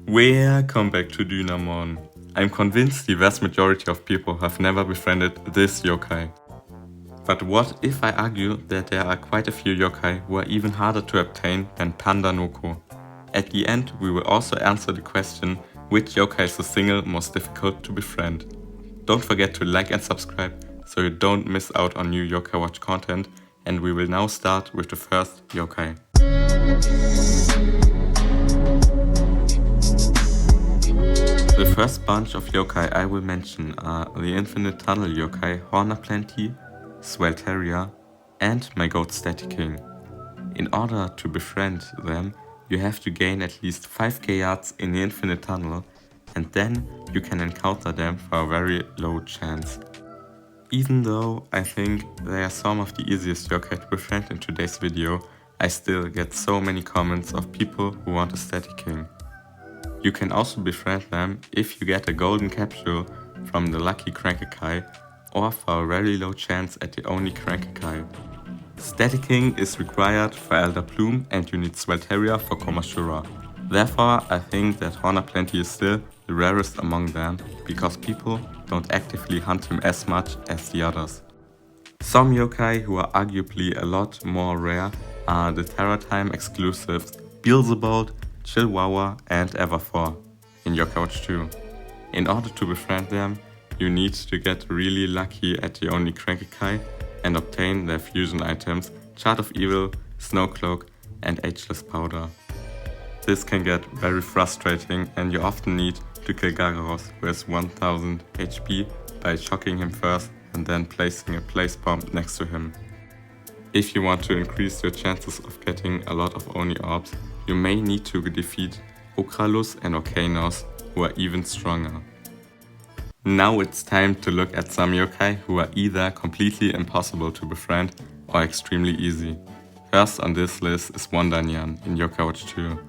Welcome back to Dynamon. I'm convinced the vast majority of people have never befriended this yokai. But what if I argue that there are quite a few yokai who are even harder to obtain than Pandanoko? At the end, we will also answer the question which yokai is the single most difficult to befriend. Don't forget to like and subscribe so you don't miss out on new Yokai Watch content, and we will now start with the first yokai. The first bunch of yokai I will mention are the Infinite Tunnel yokai Horner Plenty, Swelteria, and my goat Static King. In order to befriend them, you have to gain at least 5k yards in the Infinite Tunnel, and then you can encounter them for a very low chance. Even though I think they are some of the easiest yokai to befriend in today's video, I still get so many comments of people who want a Static King. You can also befriend them if you get a golden capsule from the lucky Crankakai or for a very low chance at the only Crankakai. Static King is required for Elder Plume and you need Swelteria for Komashura. Therefore, I think that Horner Plenty is still the rarest among them because people don't actively hunt him as much as the others. Some yokai who are arguably a lot more rare are the Terra Time exclusives Beelzebub, Chihuahua, and Everfor in Yokai Watch 2. In order to befriend them, you need to get really lucky at the only Crankakai and obtain their fusion items Chart of Evil, Snowcloak, and Ageless Powder. This can get very frustrating and you often need to kill Gargaros who has 1000 HP by shocking him first and then placing a place bomb next to him. If you want to increase your chances of getting a lot of Oni orbs, you may need to defeat Okralus and Orkanos, who are even stronger. Now it's time to look at some yokai who are either completely impossible to befriend or extremely easy. First on this list is Wondanyan in Yokai Watch 2.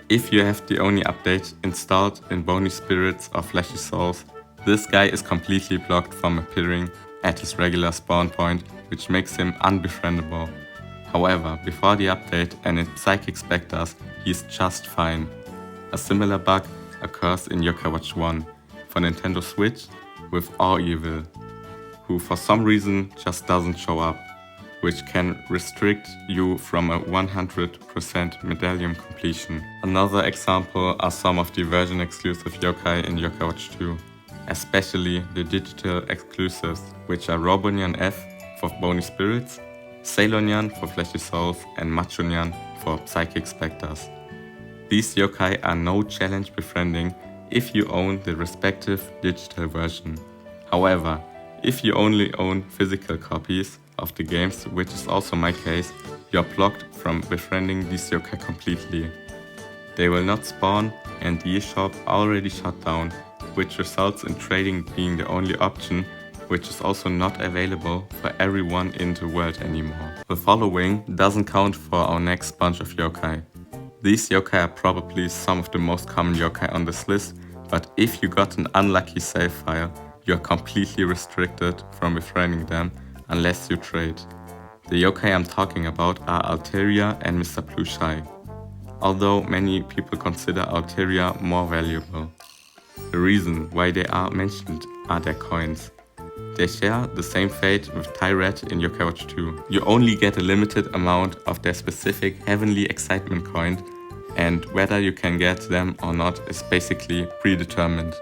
If you have the Oni update installed in Bony Spirits or Fleshy Souls, this guy is completely blocked from appearing at his regular spawn point, which makes him unbefriendable. However, before the update and in Psychic Spectres, he is just fine. A similar bug occurs in Yokai Watch 1 for Nintendo Switch with Evil, who for some reason just doesn't show up, which can restrict you from a 100% medallion completion. Another example are some of the version exclusive yokai in Yokai Watch 2, especially the digital exclusives, which are Robonyan F for Bony Spirits, Ceylonian for Fleshy Souls, and Machonyan for Psychic Spectres. These yokai are no challenge befriending if you own the respective digital version. However, if you only own physical copies of the games, which is also my case, you are blocked from befriending these yokai completely. They will not spawn and the eShop already shut down, which results in trading being the only option, which is also not available for everyone in the world anymore. The following doesn't count for our next bunch of yokai. These yokai are probably some of the most common yokai on this list, but if you got an unlucky save file, you are completely restricted from befriending them unless you trade. The yokai I'm talking about are Alteria and Mr. Plushai, although many people consider Alteria more valuable. The reason why they are mentioned are their coins. They share the same fate with Tyret in Yokai Watch 2. You only get a limited amount of their specific Heavenly Excitement coin, and whether you can get them or not is basically predetermined.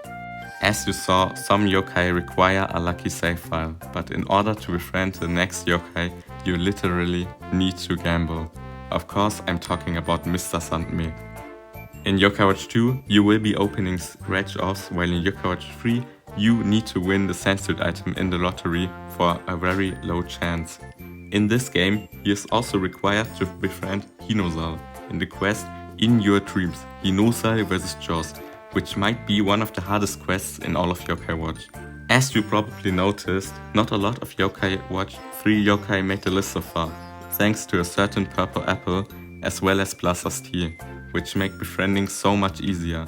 As you saw, some yokai require a lucky save file, but in order to befriend the next yokai, you literally need to gamble. Of course, I'm talking about Mr. Sandme. In Yokai Watch 2, you will be opening scratch-offs, while in Yokai Watch 3, you need to win the Sandsuit item in the lottery for a very low chance. In this game, he is also required to befriend Hinosal in the quest In Your Dreams, Hinosal vs Jaws, which might be one of the hardest quests in all of Yokai Watch. As you probably noticed, not a lot of Yokai Watch 3 yokai made the list so far, thanks to a certain purple apple as well as Blaster's Tea, which make befriending so much easier.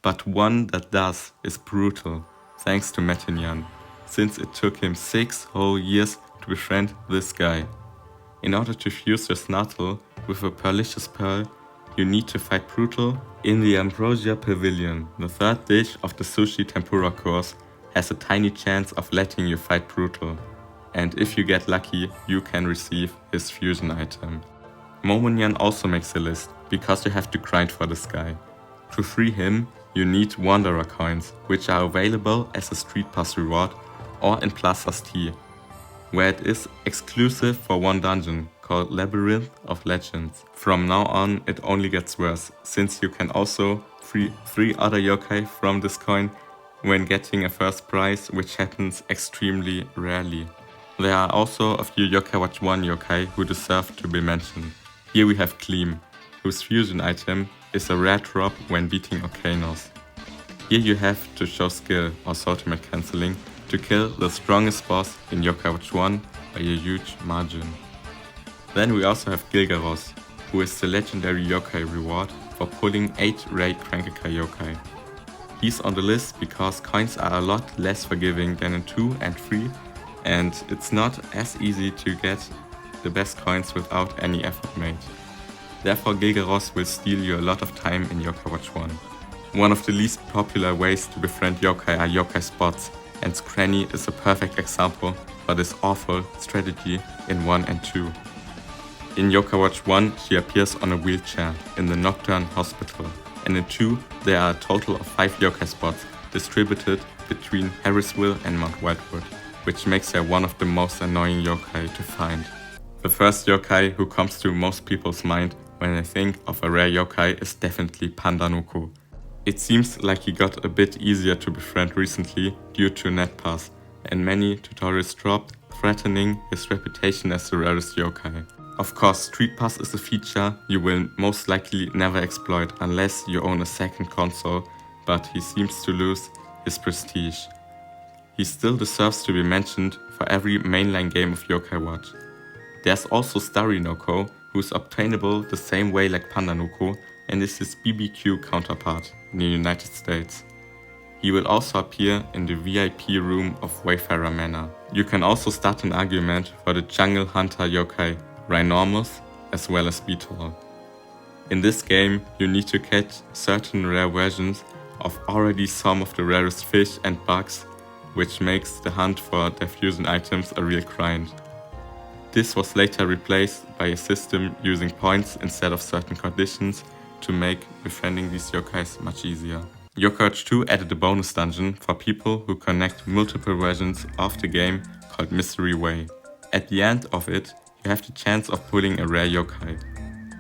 But one that does is brutal, thanks to Metinyan, since it took him 6 whole years to befriend this guy. In order to fuse your Snartle with a Pearlicious Pearl, you need to fight Brutal in the Ambrosia Pavilion. The third dish of the sushi tempura course has a tiny chance of letting you fight Brutal, and if you get lucky, you can receive his fusion item. Momonian also makes a list, because you have to grind for this guy. To free him, you need Wanderer coins, which are available as a Street Pass reward or in Plaza's Tea, where it is exclusive for one dungeon called Labyrinth of Legends. From now on, it only gets worse, since you can also free 3 other yokai from this coin when getting a first prize, which happens extremely rarely. There are also a few Yokai Watch 1 yokai who deserve to be mentioned. Here we have Gleam, whose fusion item is a rare drop when beating Okanos. Here you have to show skill or ultimate cancelling to kill the strongest boss in Yokai Watch 1 by a huge margin. Then we also have Gilgaros, who is the legendary yokai reward for pulling 8 rare Crankikai yokai. He's on the list because coins are a lot less forgiving than in 2 and 3, and it's not as easy to get the best coins without any effort made. Therefore Gilgaros will steal you a lot of time in Yokai Watch 1. One of the least popular ways to befriend yokai are yokai spots, and Scranny is a perfect example for this awful strategy in 1 and 2. In Yokai Watch 1, he appears on a wheelchair in the Nocturne Hospital, and in 2, there are a total of 5 yokai spots distributed between Harrisville and Mount Wildwood, which makes her one of the most annoying yokai to find. The first yokai who comes to most people's mind when they think of a rare yokai is definitely Pandanoko. It seems like he got a bit easier to befriend recently due to NetPass, and many tutorials dropped, threatening his reputation as the rarest yokai. Of course, Street Pass is a feature you will most likely never exploit unless you own a second console, but he seems to lose his prestige. He still deserves to be mentioned for every mainline game of Yokai Watch. There's also Starry Noko, who's obtainable the same way like Pandanoko and is his BBQ counterpart in the United States. He will also appear in the VIP room of Wayfarer Manor. You can also start an argument for the Jungle Hunter yokai Rhinormus as well as Beetle. In this game, you need to catch certain rare versions of already some of the rarest fish and bugs, which makes the hunt for their fusion items a real grind. This was later replaced by a system using points instead of certain conditions to make befriending these yokais much easier. Yokai Watch 2 added a bonus dungeon for people who connect multiple versions of the game called Mystery Way. At the end of it, you have the chance of pulling a rare yokai.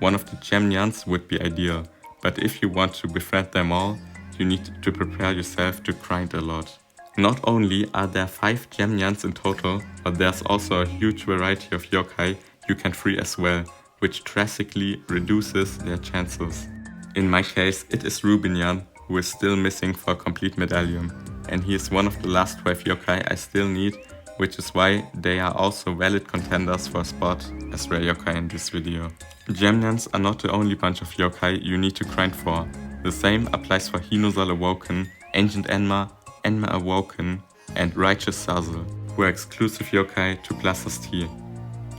One of the Gemnians would be ideal, but if you want to befriend them all, you need to prepare yourself to grind a lot. Not only are there 5 Gemnians in total, but there's also a huge variety of yokai you can free as well, which drastically reduces their chances. In my case, it is Rubinian, who is still missing for a complete medallion, and he is one of the last 12 yokai I still need, which is why they are also valid contenders for a spot as rare yokai in this video. Gemnians are not the only bunch of yokai you need to grind for. The same applies for Hinozal Awoken, Ancient Enma, Enma Awoken, and Righteous Zazel, who are exclusive yokai to Plaza's Tea.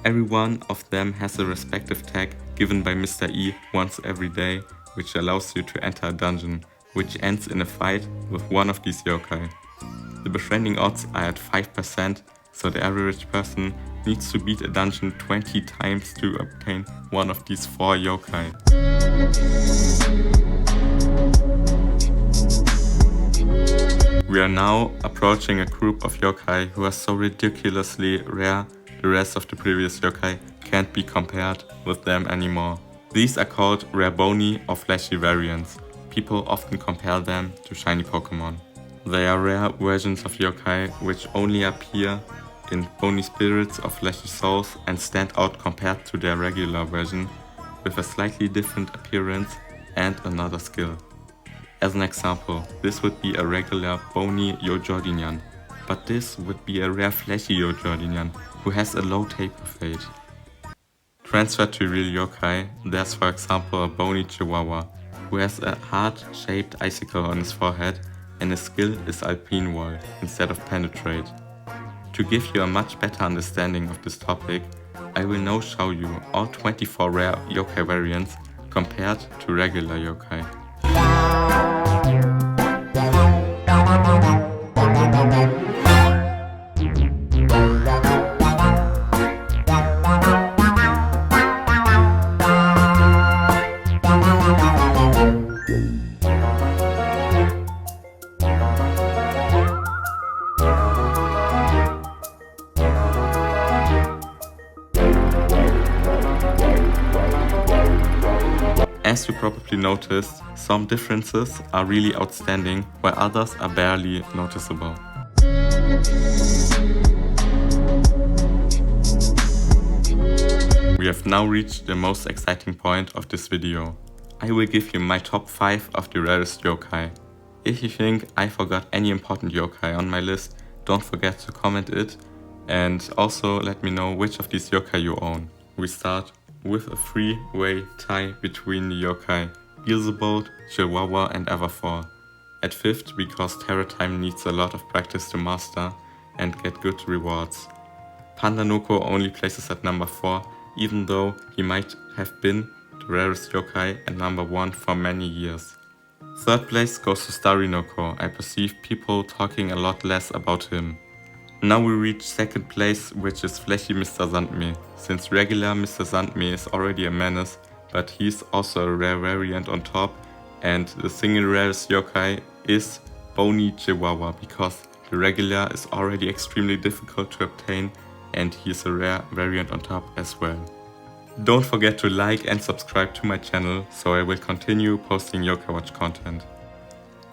Every one of them has a respective tag given by Mr. E once every day, which allows you to enter a dungeon, which ends in a fight with one of these yokai. The befriending odds are at 5%, so the average person needs to beat a dungeon 20 times to obtain one of these 4 yokai. We are now approaching a group of yokai who are so ridiculously rare the rest of the previous yokai can't be compared with them anymore. These are called rare bony or flashy variants. People often compare them to shiny Pokemon. They are rare versions of yokai which only appear in bony spirits or fleshy souls and stand out compared to their regular version with a slightly different appearance and another skill. As an example, this would be a regular bony Yo-Jordinian, but this would be a rare fleshy Yo-Jordinian who has a low taper fade. Transferred to real yokai, there's for example a bony Chihuahua who has a heart-shaped icicle on his forehead and his skill is Alpine Wall instead of Penetrate. To give you a much better understanding of this topic, I will now show you all 24 rare yokai variants compared to regular yokai. As you probably noticed, some differences are really outstanding, while others are barely noticeable. We have now reached the most exciting point of this video. I will give you my top 5 of the rarest yokai. If you think I forgot any important yokai on my list, don't forget to comment it, and also let me know which of these yokai you own. We start with a 3-way tie between the yokai Beelzebub, Chihuahua and Everfor. At 5th because Terror Time needs a lot of practice to master and get good rewards. Pandanoko only places at number 4, even though he might have been the rarest yokai and number 1 for many years. 3rd place goes to Starry Noko. I perceive people talking a lot less about him. Now we reach 2nd place, which is Flashy Mr. Sandme. Since regular Mr. Sandme is already a menace, but he's also a rare variant on top, and the single rarest yokai is Bony Chihuahua, because the regular is already extremely difficult to obtain and he's a rare variant on top as well. Don't forget to like and subscribe to my channel so I will continue posting Yokai Watch content.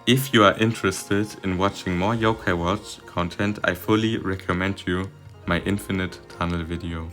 If you are interested in watching more Yokai Watch content, I fully recommend you my Infinite Tunnel video.